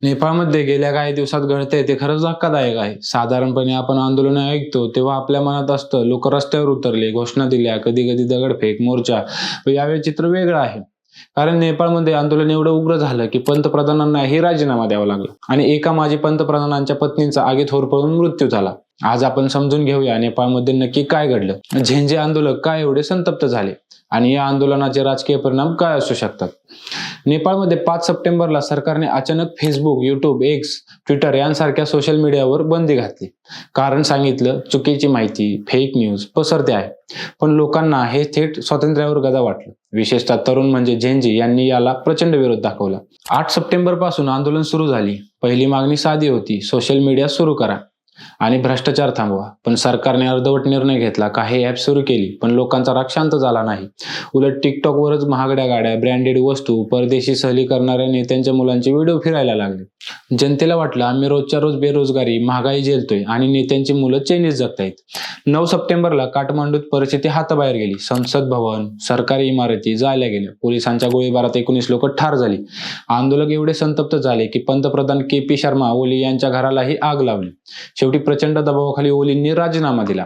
नेपाळमध्ये गेल्या काही दिवसात घडतंय ते खरंच धक्कादायक आहे. साधारणपणे आपण आंदोलनं ऐकतो तेव्हा आपल्या मनात असतं लोक रस्त्यावर उतरले, घोषणा दिल्या, कधी-कधी दगडफेक, मोर्चा. पण यावेळी चित्र वेगळं आहे. कारण नेपाळमध्ये आंदोलन एवढं उग्र झालं की पंतप्रधानांनाही राजीनामा द्यावा लागला आणि एका माजी पंतप्रधानांच्या पत्नीचा आगीत होरपळून मृत्यू झाला. आज आपण समजून घेऊया नेपाळमध्ये नक्की काय घडलं, झेंजे आंदोलक का एवढे संतप्त झाले आणि या आंदोलनाचे राजकीय परिणाम काय असू शकतात. नेपाळमध्ये 5 सप्टेंबरला सरकारने अचानक फेसबुक, युट्यूब, एक्स, ट्विटर यांसारख्या सोशल मीडियावर बंदी घातली. कारण सांगितलं चुकीची माहिती, फेक न्यूज पसरते आहे. पण लोकांना हे थेट स्वातंत्र्यावर गदा वाटलं. विशेषतः तरुण म्हणजे झेंजी यांनी याला प्रचंड विरोध दाखवला. 8 सप्टेंबर पासून आंदोलन सुरू झाली. पहिली मागणी साधी होती, सोशल मीडिया सुरू करा आणि भ्रष्टाचार थांबवा. पण सरकारने अर्धवट निर्णय घेतला. काही ॲप सुरू केली पण लोकांचा राग शांत झाला नाही. उलट टिकटॉकवरच महागड्या गाड्या, ब्रँडेड वस्तू, परदेशी सहली करणाऱ्या नेत्यांच्या मुलांचे व्हिडिओ फिरायला लागले. जनतेला वाटलं आम्ही रोजच्या रोज बेरोजगारी, महागाई झेलतोय आणि नेत्यांची मुलं चैनीत जगतायत. 9 सप्टेंबरला काठमांडूत परिस्थिती हाताबाहेर गेली. संसद भवन, सरकारी इमारती जाळल्या गेल्या. पोलिसांच्या गोळीबारात 19 लोक ठार झाली. आंदोलक एवढे संतप्त झाले की पंतप्रधान के पी शर्मा ओली यांच्या घरालाही आग लावली. शेवटी प्रचंड दबावाखाली ओलींनी राजीनामा दिला.